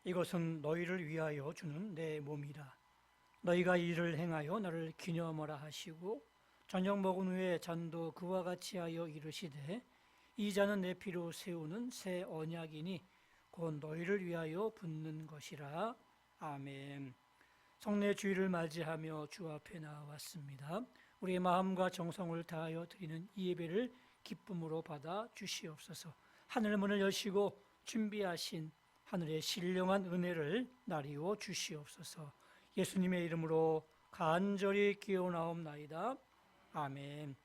이것은 너희를 위하여 주는 내 몸이라. 너희가 이를 행하여 나를 기념하라 하시고 저녁 먹은 후에 잔도 그와 같이 하여 이르시되 이 잔은 내 피로 세우는 새 언약이니 곧 너희를 위하여 붓는 것이라. 아멘. 성례 주일을 맞이하며 주 앞에 나왔습니다. 우리의 마음과 정성을 다하여 드리는 이 예배를 기쁨으로 받아 주시옵소서. 하늘 문을 여시고 준비하신 하늘의 신령한 은혜를 나리워 주시옵소서. 예수님의 이름으로 간절히 기원하옵나이다. 아멘.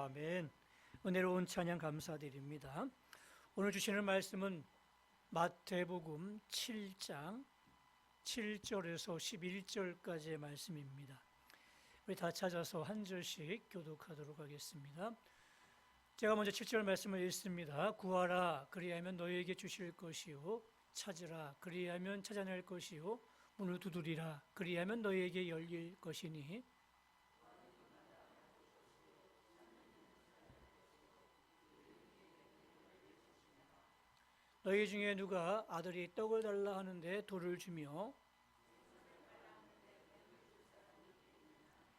아멘. 은혜로운 찬양 감사드립니다. 오늘 주시는 말씀은 마태복음 7장 7절에서 11절까지의 말씀입니다. 우리 다 찾아서 한 절씩 교독하도록 하겠습니다. 제가 먼저 7절 말씀을 읽습니다. 구하라 그리하면 너희에게 주실 것이요 찾으라 그리하면 찾아낼 것이요 문을 두드리라 그리하면 너희에게 열릴 것이니 너희 중에 누가 아들이 떡을 달라 하는데 돌을 주며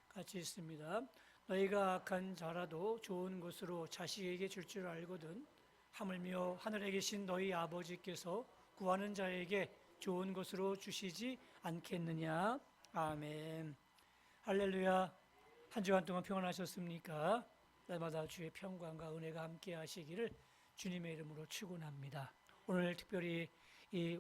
같이 있습니다. 너희가 악한 자라도 좋은 것으로 자식에게 줄 줄 알거든 하물며 하늘에 계신 너희 아버지께서 구하는 자에게 좋은 것으로 주시지 않겠느냐. 아멘. 할렐루야. 한 주간 동안 평안하셨습니까? 날마다 주의 평강과 은혜가 함께 하시기를 주님의 이름으로 축원합니다. 오늘 특별히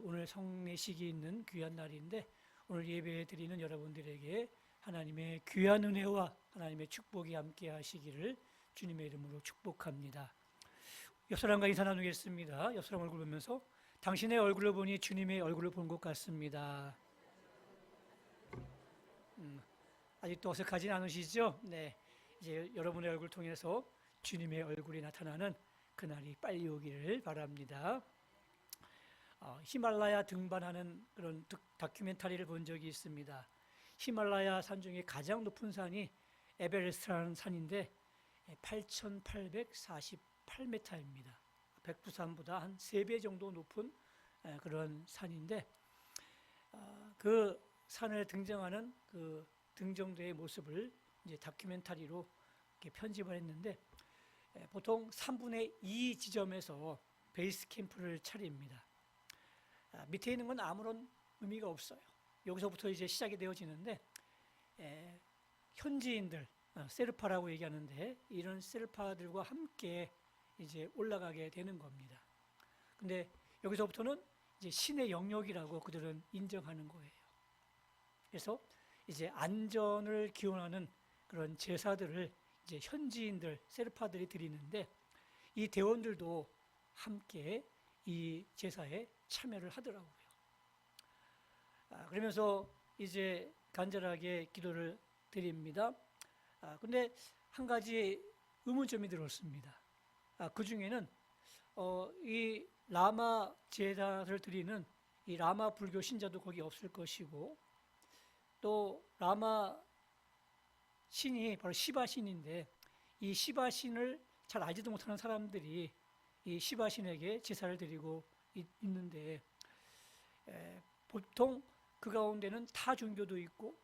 오늘 성례식이 있는 귀한 날인데 오늘 예배 드리는 여러분들에게 하나님의 귀한 은혜와 하나님의 축복이 함께 하시기를 주님의 이름으로 축복합니다. 옆 사람과 인사 나누겠습니다. 옆 사람 얼굴 보면서 당신의 얼굴을 보니 주님의 얼굴을 본 것 같습니다. 아직도 어색하진 않으시죠? 네, 이제 여러분의 얼굴 통해서 주님의 얼굴이 나타나는 그날이 빨리 오기를 바랍니다. 히말라야 등반하는 그런 다큐멘터리를 본 적이 있습니다. 히말라야 산 중에 가장 높은 산이 에베레스트라는 산인데 8,848m입니다. 백두산보다 한 3배 정도 높은 그런 산인데 그 산에 등장하는 그 등정대의 모습을 이제 다큐멘터리로 이렇게 편집을 했는데 보통 3분의 2 지점에서 베이스 캠프를 차립니다. 밑에 있는 건 아무런 의미가 없어요. 여기서부터 이제 시작이 되어지는데 현지인들, 세르파라고 얘기하는데 이런 세르파들과 함께 이제 올라가게 되는 겁니다. 근데 여기서부터는 이제 신의 영역이라고 그들은 인정하는 거예요. 그래서 이제 안전을 기원하는 그런 제사들을 이제 현지인들, 세르파들이 드리는데 이 대원들도 함께 이 제사에 참여를 하더라고요. 그러면서 이제 간절하게 기도를 드립니다. 근데 한 가지 의문점이 들었습니다. 그 중에는 이 라마 제사를 드리는 이 라마 불교 신자도 거기 없을 것이고 또 라마 신이 바로 시바 신인데 이 시바 신을 잘 알지도 못하는 사람들이 이 시바 신에게 제사를 드리고 있는데 보통 그 가운데는 타 종교도 있고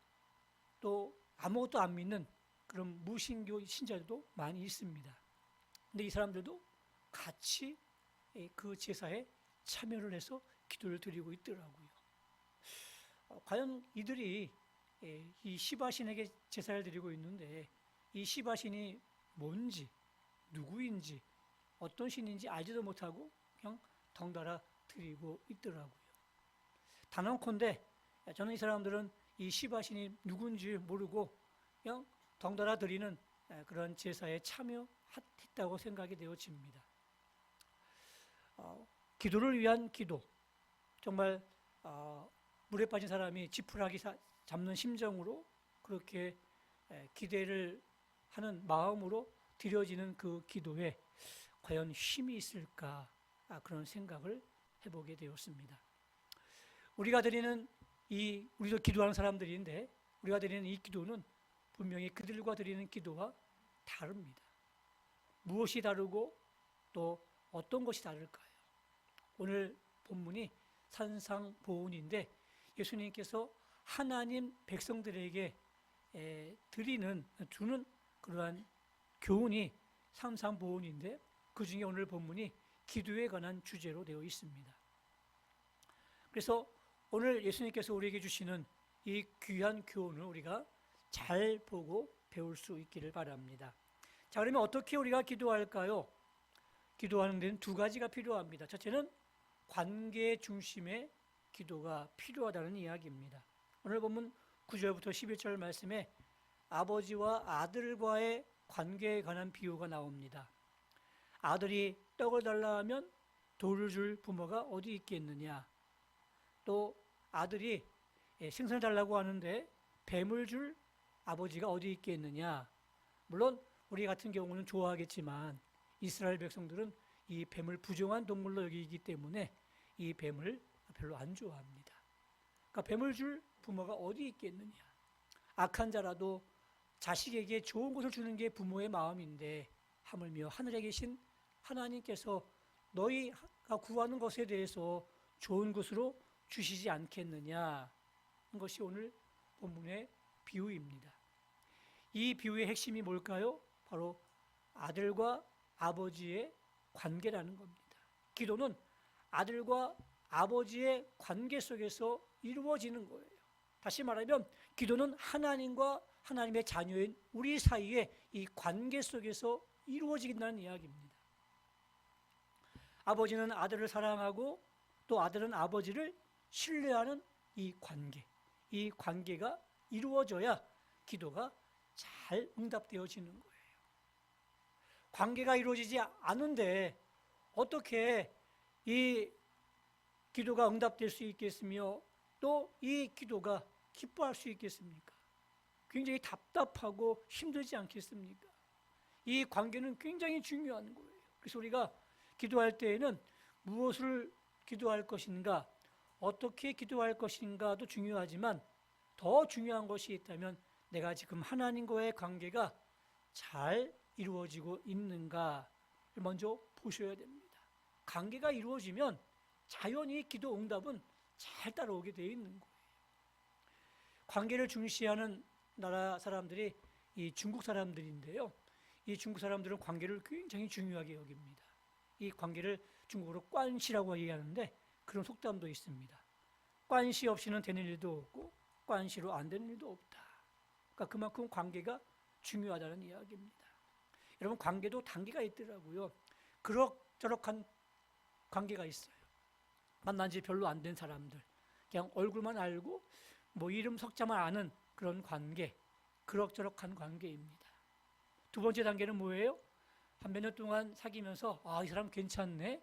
또 아무것도 안 믿는 그런 무신교 신자들도 많이 있습니다. 근데 이 사람들도 같이 그 제사에 참여를 해서 기도를 드리고 있더라고요. 과연 이들이 이 시바신에게 제사를 드리고 있는데 이 시바신이 뭔지 누구인지 어떤 신인지 알지도 못하고 그냥 덩달아 드리고 있더라고요. 단언컨대 저는 이 사람들은 이 시바신이 누군지 모르고 그냥 덩달아 드리는 그런 제사에 참여했다고 생각이 되어집니다. 기도를 위한 기도, 정말 물에 빠진 사람이 지푸라기 잡는 심정으로 그렇게 기대를 하는 마음으로 드려지는 그 기도에 과연 힘이 있을까 그런 생각을 해보게 되었습니다. 우리도 기도하는 사람들인데 우리가 드리는 이 기도는 분명히 그들과 드리는 기도와 다릅니다. 무엇이 다르고 또 어떤 것이 다를까요? 오늘 본문이 산상보훈인데 예수님께서 하나님 백성들에게 주는 그러한 교훈이 산상보훈인데 그 중에 오늘 본문이 기도에 관한 주제로 되어 있습니다. 그래서 오늘 예수님께서 우리에게 주시는 이 귀한 교훈을 우리가 잘 보고 배울 수 있기를 바랍니다. 자, 그러면 어떻게 우리가 기도할까요? 기도하는 데는 두 가지가 필요합니다. 첫째는 관계 중심의 기도가 필요하다는 이야기입니다. 오늘 본문 9절부터 11절 말씀에 아버지와 아들과의 관계에 관한 비유가 나옵니다. 아들이 떡을 달라 하면 돌을 줄 부모가 어디 있겠느냐. 또 아들이 생선을 달라고 하는데 뱀을 줄 아버지가 어디 있겠느냐. 물론 우리 같은 경우는 좋아하겠지만 이스라엘 백성들은 이 뱀을 부정한 동물로 여기기 때문에 이 뱀을 별로 안 좋아합니다. 그러니까 뱀을 줄 부모가 어디 있겠느냐. 악한 자라도 자식에게 좋은 것을 주는 게 부모의 마음인데 하물며 하늘에 계신 하나님께서 너희가 구하는 것에 대해서 좋은 것으로 주시지 않겠느냐. 이것이 오늘 본문의 비유입니다. 이 비유의 핵심이 뭘까요? 바로 아들과 아버지의 관계라는 겁니다. 기도는 아들과 아버지의 관계 속에서 이루어지는 거예요. 다시 말하면 기도는 하나님과 하나님의 자녀인 우리 사이의 이 관계 속에서 이루어지긴다는 이야기입니다. 아버지는 아들을 사랑하고 또 아들은 아버지를 신뢰하는 이 관계가 이루어져야 기도가 잘 응답되어지는 거예요. 관계가 이루어지지 않은데 어떻게 이 기도가 응답될 수 있겠으며 또 이 기도가 기뻐할 수 있겠습니까? 굉장히 답답하고 힘들지 않겠습니까? 이 관계는 굉장히 중요한 거예요. 그래서 우리가 기도할 때에는 무엇을 기도할 것인가, 어떻게 기도할 것인가도 중요하지만 더 중요한 것이 있다면 내가 지금 하나님과의 관계가 잘 이루어지고 있는가를 먼저 보셔야 됩니다. 관계가 이루어지면 자연히 기도 응답은 잘 따라오게 되어 있는 거예요. 관계를 중시하는 나라 사람들이 이 중국 사람들인데요. 이 중국 사람들은 관계를 굉장히 중요하게 여깁니다. 이 관계를 중국어로 관시라고 얘기하는데 그런 속담도 있습니다. 관시 없이는 되는 일도 없고 관시로 안 되는 일도 없다. 그러니까 그만큼 관계가 중요하다는 이야기입니다. 여러분, 관계도 단계가 있더라고요. 그럭저럭한 관계가 있어요. 만난 지 별로 안 된 사람들, 그냥 얼굴만 알고 뭐 이름 석자만 아는 그런 관계, 그럭저럭한 관계입니다. 두 번째 단계는 뭐예요? 한 몇 년 동안 사귀면서 이 사람 괜찮네,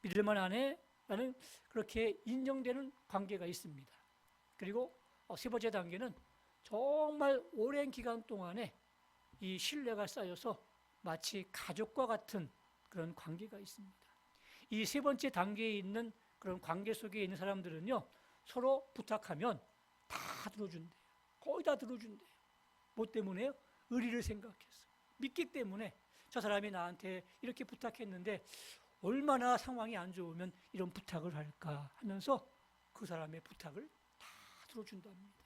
믿을만 하네 라는 그렇게 인정되는 관계가 있습니다. 그리고 세 번째 단계는 정말 오랜 기간 동안에 이 신뢰가 쌓여서 마치 가족과 같은 그런 관계가 있습니다. 이 세 번째 단계에 있는 그런 관계 속에 있는 사람들은요, 서로 부탁하면 다 들어준대요. 거의 다 들어준대요. 뭐 때문에요? 의리를 생각해서. 믿기 때문에 저 사람이 나한테 이렇게 부탁했는데 얼마나 상황이 안 좋으면 이런 부탁을 할까 하면서 그 사람의 부탁을 다 들어준답니다.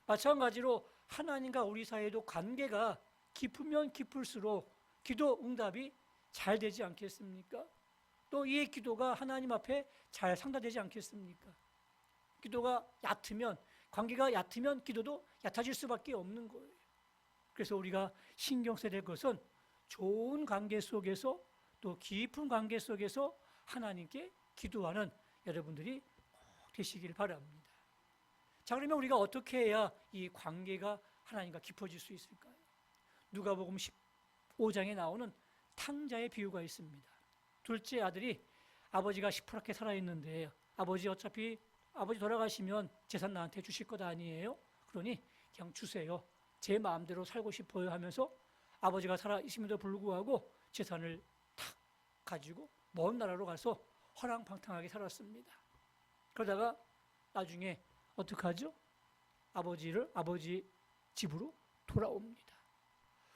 마찬가지로 하나님과 우리 사이에도 관계가 깊으면 깊을수록 기도 응답이 잘 되지 않겠습니까? 또 이 기도가 하나님 앞에 잘 상달되지 않겠습니까? 기도가 얕으면, 관계가 얕으면 기도도 얕아질 수밖에 없는 거예요. 그래서 우리가 신경 써야 될 것은 좋은 관계 속에서 또 깊은 관계 속에서 하나님께 기도하는 여러분들이 꼭 되시길 바랍니다. 자, 그러면 우리가 어떻게 해야 이 관계가 하나님과 깊어질 수 있을까요? 누가복음 15장에 나오는 탕자의 비유가 있습니다. 둘째 아들이 아버지가 시퍼렇게 살아있는데 어차피 아버지 돌아가시면 재산 나한테 주실 것 아니에요? 그러니 그냥 주세요. 제 마음대로 살고 싶어요 하면서 아버지가 살아있음에도 불구하고 재산을 탁 가지고 먼 나라로 가서 허랑방탕하게 살았습니다. 그러다가 나중에 어떻게 하죠? 아버지 집으로 돌아옵니다.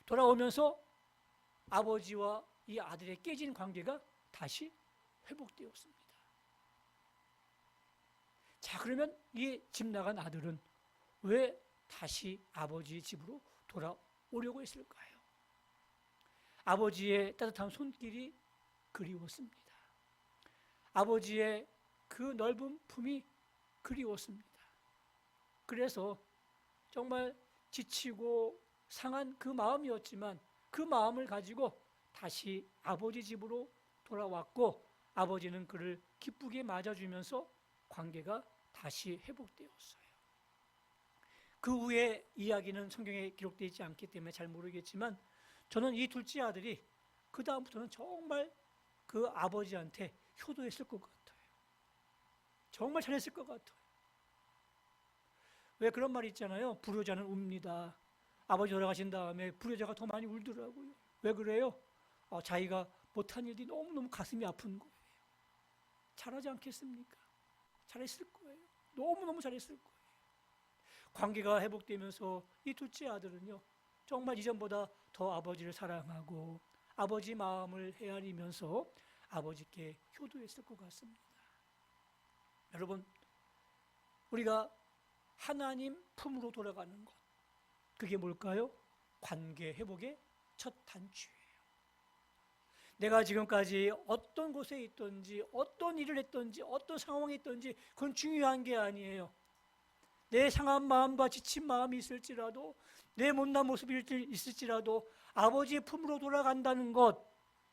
돌아오면서 아버지와 이 아들의 깨진 관계가 다시 회복되었습니다. 자, 그러면 이 집 나간 아들은 왜 다시 아버지 집으로 돌아오려고 했을까요? 아버지의 따뜻한 손길이 그리웠습니다. 아버지의 그 넓은 품이 그리웠습니다. 그래서 정말 지치고 상한 그 마음이었지만 그 마음을 가지고 다시 아버지 집으로 돌아왔고 아버지는 그를 기쁘게 맞아주면서 관계가 다시 회복되었어요. 그 후에 이야기는 성경에 기록되어 있지 않기 때문에 잘 모르겠지만 저는 이 둘째 아들이 그 다음부터는 정말 그 아버지한테 효도했을 것 같아요. 정말 잘했을 것 같아요. 왜 그런 말이 있잖아요. 불효자는 웁니다. 아버지 돌아가신 다음에 불효자가 더 많이 울더라고요. 왜 그래요? 자기가 못한 일이 너무너무 가슴이 아픈 거예요. 잘하지 않겠습니까? 잘했을 거예요. 너무너무 잘했을 거예요. 관계가 회복되면서 이 둘째 아들은요, 정말 이전보다 더 아버지를 사랑하고 아버지 마음을 헤아리면서 아버지께 효도했을 것 같습니다. 여러분, 우리가 하나님 품으로 돌아가는 것, 그게 뭘까요? 관계 회복의 첫 단추예요. 내가 지금까지 어떤 곳에 있든지 어떤 일을 했든지 어떤 상황에 있든지 그건 중요한 게 아니에요. 내 상한 마음과 지친 마음이 있을지라도 내 못난 모습이 있을지라도 아버지의 품으로 돌아간다는 것,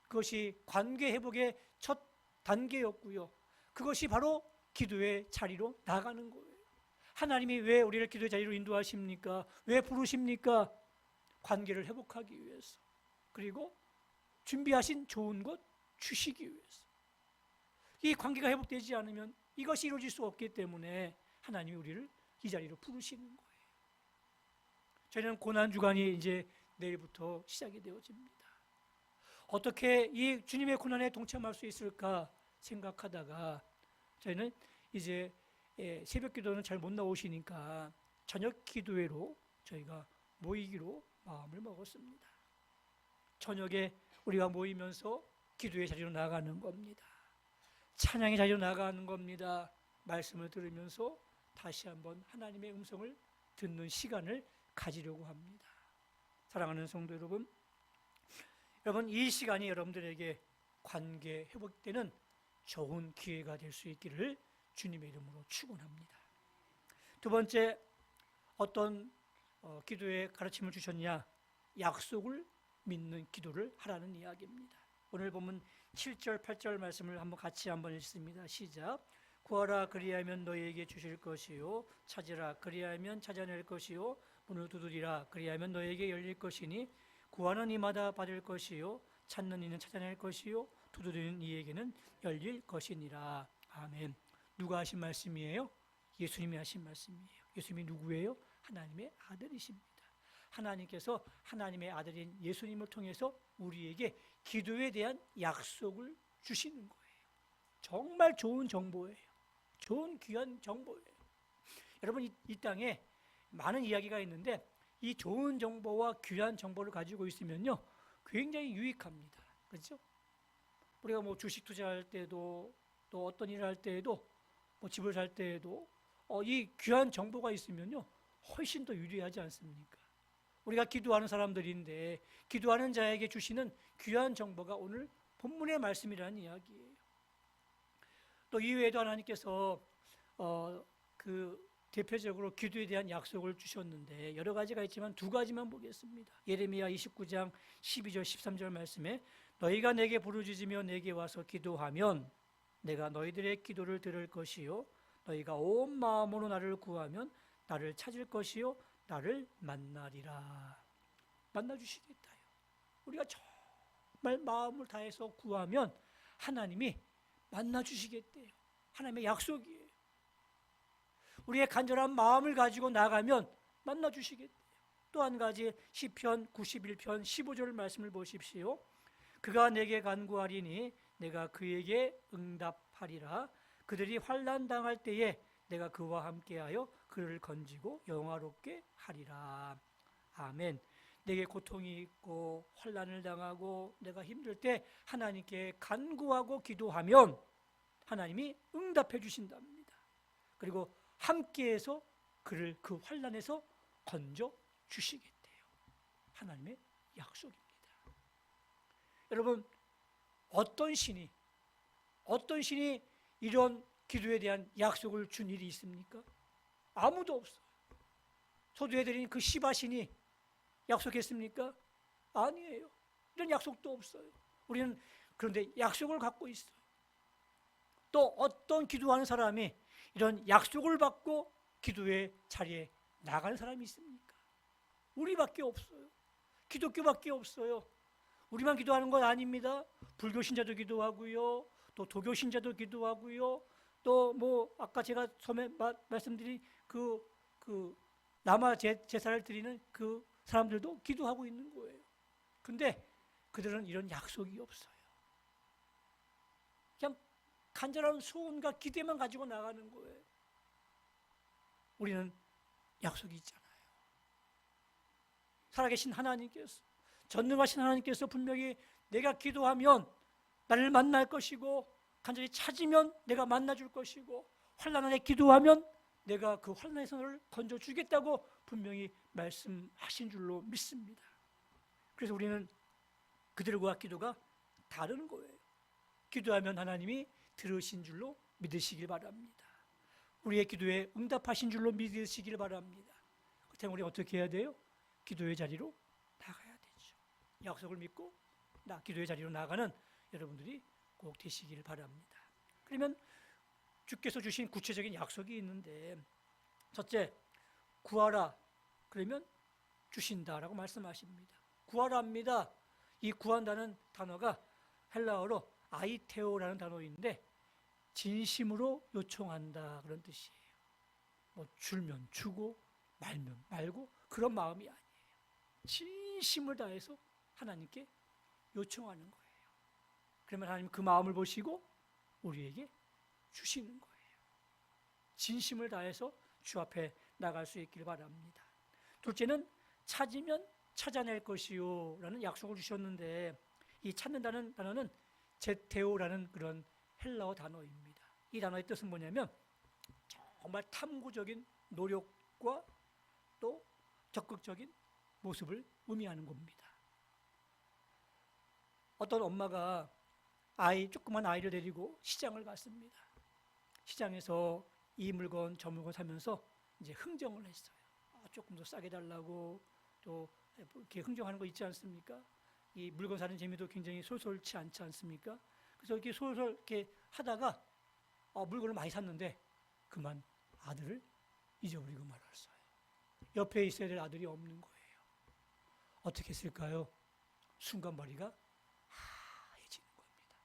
그것이 관계 회복의 첫 단계였고요. 그것이 바로 기도의 자리로 나가는 거예요. 하나님이 왜 우리를 기도의 자리로 인도하십니까? 왜 부르십니까? 관계를 회복하기 위해서, 그리고 준비하신 좋은 것 주시기 위해서. 이 관계가 회복되지 않으면 이것이 이루어질 수 없기 때문에 하나님이 우리를 이 자리로 부르시는 거예요. 저희는 고난주간이 이제 내일부터 시작이 되어집니다. 어떻게 이 주님의 고난에 동참할 수 있을까 생각하다가 저희는 이제 새벽 기도는 잘 못 나오시니까 저녁 기도회로 저희가 모이기로 마음을 먹었습니다. 저녁에 우리가 모이면서 기도의 자리로 나가는 겁니다. 찬양의 자리로 나가는 겁니다. 말씀을 들으면서 다시 한번 하나님의 음성을 듣는 시간을 가지려고 합니다. 사랑하는 성도 여러분, 이 시간이 여러분들에게 관계 회복되는 좋은 기회가 될 수 있기를 주님의 이름으로 축원합니다. 두 번째, 어떤 기도의 가르침을 주셨냐? 약속을 믿는 기도를 하라는 이야기입니다. 오늘 보면 7절, 8절 말씀을 같이 한번 읽습니다. 시작. 구하라 그리하면 너희에게 주실 것이요 찾으라 그리하면 찾아낼 것이요 문을 두드리라 그리하면 너희에게 열릴 것이니 구하는 이마다 받을 것이요 찾는 이는 찾아낼 것이요 두드리는 이에게는 열릴 것이니라. 아멘. 누가 하신 말씀이에요? 예수님이 하신 말씀이에요. 예수님이 누구예요? 하나님의 아들이십니다. 하나님께서 하나님의 아들인 예수님을 통해서 우리에게 기도에 대한 약속을 주시는 거예요. 정말 좋은 정보예요. 좋은 귀한 정보예요. 여러분, 이 땅에 많은 이야기가 있는데 이 좋은 정보와 귀한 정보를 가지고 있으면요 굉장히 유익합니다. 그렇죠? 우리가 뭐 주식 투자할 때도 또 어떤 일을 할 때에도 뭐 집을 살 때에도 이 귀한 정보가 있으면요 훨씬 더 유리하지 않습니까? 우리가 기도하는 사람들인데 기도하는 자에게 주시는 귀한 정보가 오늘 본문의 말씀이라는 이야기예요. 또 이외에도 하나님께서 대표적으로 기도에 대한 약속을 주셨는데 여러 가지가 있지만 두 가지만 보겠습니다. 예레미야 29장 12절 13절 말씀에 너희가 내게 부르짖으며 내게 와서 기도하면 내가 너희들의 기도를 들을 것이요 너희가 온 마음으로 나를 구하면 나를 찾을 것이요 나를 만나리라. 만나주시겠다요. 우리가 정말 마음을 다해서 구하면 하나님이 만나주시겠대요. 하나님의 약속이에요. 우리의 간절한 마음을 가지고 나가면 만나주시겠대요. 또 한 가지 시편 91편 15절 말씀을 보십시오. 그가 내게 간구하리니 내가 그에게 응답하리라. 그들이 환난 당할 때에 내가 그와 함께하여 그를 건지고 영화롭게 하리라. 아멘. 내게 고통이 있고 환난을 당하고 내가 힘들 때 하나님께 간구하고 기도하면 하나님이 응답해 주신답니다. 그리고 함께해서 그를 그 환난에서 건져 주시겠대요. 하나님의 약속입니다. 여러분, 어떤 신이 이런 기도에 대한 약속을 준 일이 있습니까? 아무도 없어요. 소두해드린 그 시바신이 약속했습니까? 아니에요. 이런 약속도 없어요. 우리는 그런데 약속을 갖고 있어요. 또 어떤 기도하는 사람이 이런 약속을 받고 기도의 자리에 나가는 사람이 있습니까? 우리밖에 없어요. 기독교밖에 없어요. 우리만 기도하는 건 아닙니다. 불교 신자도 기도하고요. 또 도교 신자도 기도하고요. 또 뭐 아까 제가 처음에 말씀드린 그 남아 제사를 드리는 그 사람들도 기도하고 있는 거예요. 근데 그들은 이런 약속이 없어요. 그냥 간절한 소원과 기대만 가지고 나가는 거예요. 우리는 약속이 있잖아요. 살아계신 하나님께서, 전능하신 하나님께서 분명히 내가 기도하면 나를 만날 것이고 간절히 찾으면 내가 만나줄 것이고 환난 안에 기도하면 내가 그 환난에서 너를 건져주겠다고 분명히 말씀하신 줄로 믿습니다. 그래서 우리는 그들과 기도가 다른 거예요. 기도하면 하나님이 들으신 줄로 믿으시길 바랍니다. 우리의 기도에 응답하신 줄로 믿으시길 바랍니다. 그렇다면 우리 어떻게 해야 돼요? 기도의 자리로 나가야 되죠. 약속을 믿고 기도의 자리로 나가는 여러분들이 꼭 되시길 바랍니다. 그러면 주께서 주신 구체적인 약속이 있는데, 첫째, 구하라 그러면 주신다라고 말씀하십니다. 구하라입니다. 이 구한다는 단어가 헬라어로 아이테오라는 단어인데 진심으로 요청한다 그런 뜻이에요. 뭐 줄면 주고 말면 말고 그런 마음이 아니에요. 진심을 다해서 하나님께 요청하는 거예요. 그러면 하나님 그 마음을 보시고 우리에게 주시는 거예요. 진심을 다해서 주 앞에 나갈 수 있기를 바랍니다. 둘째는 찾으면 찾아낼 것이요 라는 약속을 주셨는데, 이 찾는다는 단어는 제테오라는 그런 헬라어 단어입니다. 이 단어의 뜻은 뭐냐면 정말 탐구적인 노력과 또 적극적인 모습을 의미하는 겁니다. 어떤 엄마가 조그만 아이를 데리고 시장을 갔습니다. 시장에서 이 물건 저 물건 사면서 이제 흥정을 했어요. 조금 더 싸게 달라고, 또 이렇게 흥정하는 거 있지 않습니까? 이 물건 사는 재미도 굉장히 솔솔치 않지 않습니까? 그래서 이렇게 솔솔 이렇게 하다가 물건을 많이 샀는데 그만 아들을 잊어버리고 말았어요. 옆에 있어야 될 아들이 없는 거예요. 어떻게 했을까요? 순간 머리가 하얘지는 겁니다.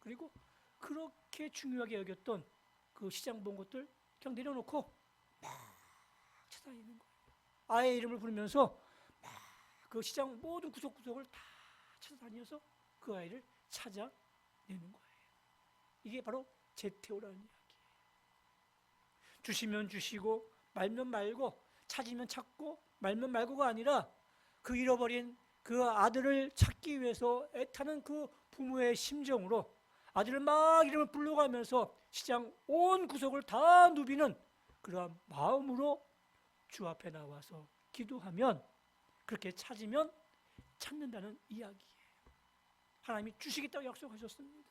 그리고 그렇게 중요하게 여겼던 그 시장 본 것들 그냥 내려놓고 막 찾아다니는 거예요. 아이의 이름을 부르면서 막 그 시장 모든 구석구석을 다 찾아다녀서 그 아이를 찾아내는 거예요. 이게 바로 제테오라는 이야기예요. 주시면 주시고 말면 말고, 찾으면 찾고 말면 말고가 아니라 그 잃어버린 그 아들을 찾기 위해서 애타는 그 부모의 심정으로 아들을 막 이름을 불러가면서 시장 온 구석을 다 누비는 그러한 마음으로 주 앞에 나와서 기도하면, 그렇게 찾으면 찾는다는 이야기예요. 하나님이 주시겠다고 약속하셨습니다.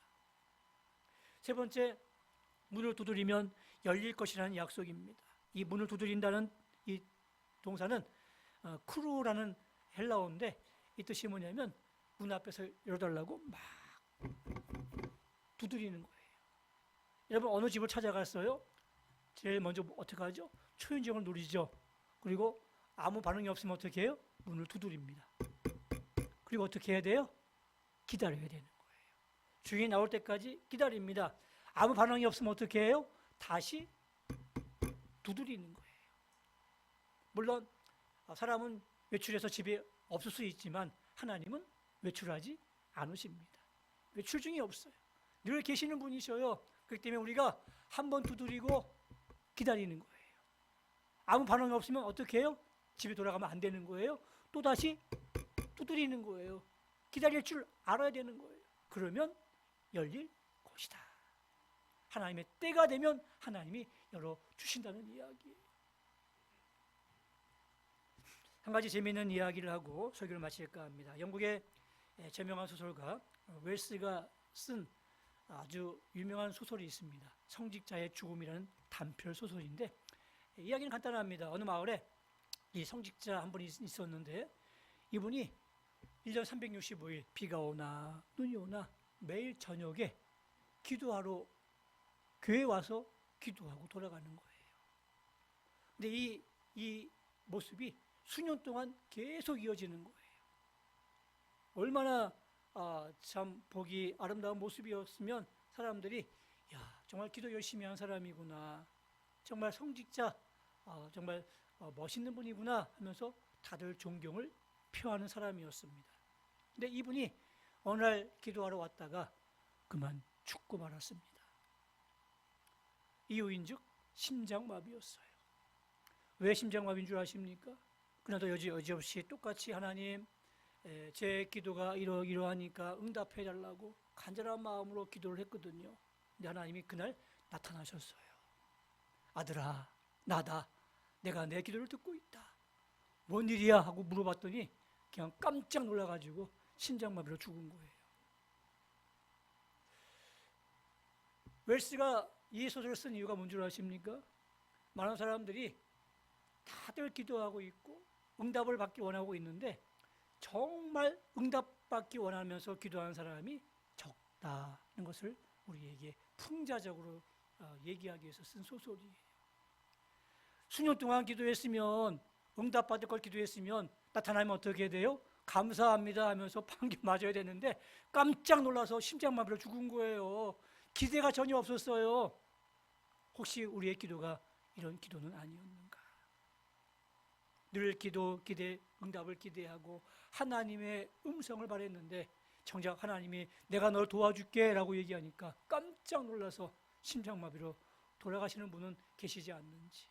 세 번째, 문을 두드리면 열릴 것이라는 약속입니다. 이 문을 두드린다는 이 동사는 크루라는 헬라어인데 이 뜻이 뭐냐면 문 앞에서 열어달라고 막 두드리는 거예요. 여러분 어느 집을 찾아갔어요? 제일 먼저 어떻게 하죠? 초인종을 누르죠. 그리고 아무 반응이 없으면 어떻게 해요? 문을 두드립니다. 그리고 어떻게 해야 돼요? 기다려야 되는 거예요. 주인이 나올 때까지 기다립니다. 아무 반응이 없으면 어떻게 해요? 다시 두드리는 거예요. 물론 사람은 외출해서 집에 없을 수 있지만 하나님은 외출하지 않으십니다. 외출 중이 없어요. 늘 계시는 분이셔요. 그렇기 때문에 우리가 한 번 두드리고 기다리는 거예요. 아무 반응이 없으면 어떻게 해요? 집에 돌아가면 안 되는 거예요. 또다시 두드리는 거예요. 기다릴 줄 알아야 되는 거예요. 그러면 열릴 것이다. 하나님의 때가 되면 하나님이 열어주신다는 이야기예요. 한 가지 재미있는 이야기를 하고 설교를 마칠까 합니다. 영국의 저명한 소설가 웰스가 쓴 아주 유명한 소설이 있습니다. 성직자의 죽음이라는 단편 소설인데 이야기는 간단합니다. 어느 마을에 이 성직자 한 분이 있었는데 이분이 1년 365일 비가 오나 눈이 오나 매일 저녁에 기도하러 교회에 와서 기도하고 돌아가는 거예요. 근데 이 모습이 수년 동안 계속 이어지는 거예요. 얼마나 참 보기 아름다운 모습이었으면 사람들이 야 정말 기도 열심히 한 사람이구나, 정말 성직자, 정말 멋있는 분이구나 하면서 다들 존경을 표하는 사람이었습니다. 근데 이분이 어느 날 기도하러 왔다가 그만 죽고 말았습니다. 이유인즉 심장마비였어요. 왜 심장마비인 줄 아십니까? 그날도 여지없이 똑같이 하나님 제 기도가 이러하니까 응답해 달라고 간절한 마음으로 기도를 했거든요. 근데 하나님이 그날 나타나셨어요. 아들아, 나다. 내가 내 기도를 듣고 있다. 뭔 일이야? 하고 물어봤더니 그냥 깜짝 놀라가지고 심장마비로 죽은 거예요. 웰스가 이 소설을 쓴 이유가 뭔 줄 아십니까? 많은 사람들이 다들 기도하고 있고 응답을 받기 원하고 있는데 정말 응답받기 원하면서 기도하는 사람이 적다는 것을 우리에게 풍자적으로 얘기하기 위해서 쓴 소설이에요. 수년 동안 기도했으면, 응답받을 걸 기도했으면 나타나면 어떻게 돼요? 감사합니다 하면서 판결 맞아야 되는데 깜짝 놀라서 심장마비로 죽은 거예요. 기대가 전혀 없었어요. 혹시 우리의 기도가 이런 기도는 아니었는가? 늘 기대, 응답을 기대하고 하나님의 음성을 바랬는데 정작 하나님이 내가 널 도와줄게 라고 얘기하니까 깜짝 놀라서 심장마비로 돌아가시는 분은 계시지 않는지.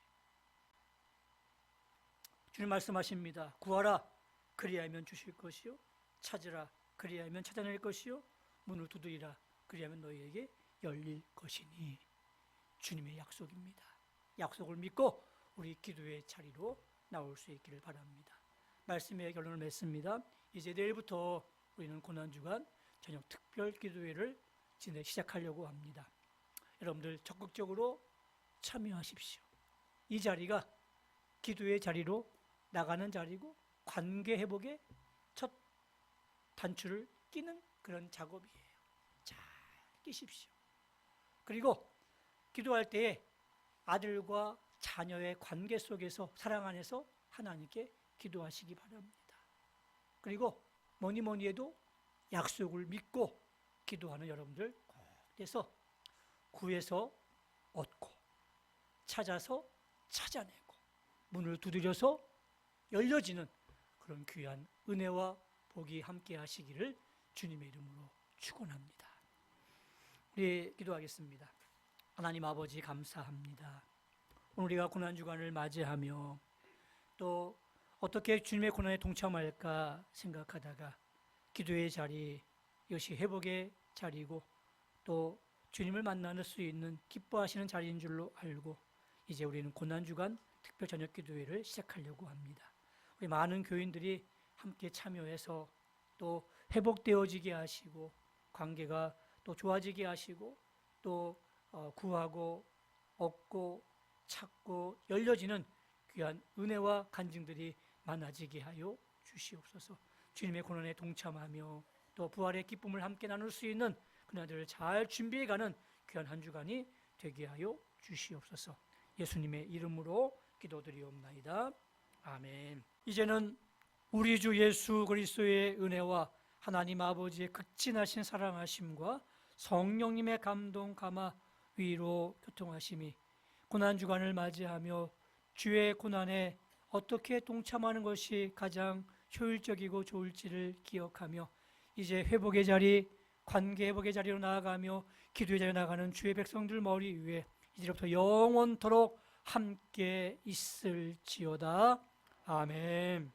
주님 말씀하십니다. 구하라 그리하면 주실 것이요, 찾으라 그리하면 찾아낼 것이요, 문을 두드리라 그리하면 너희에게 열릴 것이니. 주님의 약속입니다. 약속을 믿고 우리 기도의 자리로 나올 수 있기를 바랍니다. 말씀의 결론을 맺습니다. 이제 내일부터 우리는 고난주간 저녁 특별 기도회를 시작하려고 합니다. 여러분들 적극적으로 참여하십시오. 이 자리가 기도의 자리로 나가는 자리고 관계 회복의 첫 단추를 끼는 그런 작업이에요. 잘 끼십시오. 그리고 기도할 때에 아들과 자녀의 관계 속에서, 사랑 안에서 하나님께 기도하시기 바랍니다. 그리고 뭐니 해도 약속을 믿고 기도하는 여러분들 꼭 돼서 구해서 얻고, 찾아서 찾아내고, 문을 두드려서 열려지는 그런 귀한 은혜와 복이 함께 하시기를 주님의 이름으로 축원합니다. 우리 기도하겠습니다. 하나님 아버지 감사합니다. 오늘 우리가 고난주간을 맞이하며 또 어떻게 주님의 고난에 동참할까 생각하다가 기도의 자리, 이것이 회복의 자리고 또 주님을 만날 수 있는 기뻐하시는 자리인 줄로 알고 이제 우리는 고난주간 특별 저녁 기도회를 시작하려고 합니다. 우리 많은 교인들이 함께 참여해서 또 회복되어지게 하시고 관계가 또 좋아지게 하시고 또 구하고 얻고 찾고 열려지는 귀한 은혜와 간증들이 많아지게 하여 주시옵소서. 주님의 고난에 동참하며 또 부활의 기쁨을 함께 나눌 수 있는 그날들을 잘 준비해가는 귀한 한 주간이 되게 하여 주시옵소서. 예수님의 이름으로 기도드리옵나이다. 아멘. 이제는 우리 주 예수 그리스도의 은혜와 하나님 아버지의 극진하신 사랑하심과 성령님의 감동, 감화, 위로, 교통하심이 고난주간을 맞이하며 주의 고난에 어떻게 동참하는 것이 가장 효율적이고 좋을지를 기억하며 이제 회복의 자리, 관계 회복의 자리로 나아가며 기도의 자리로 나아가는 주의 백성들 머리 위에 이제부터 영원토록 함께 있을지어다. 아멘.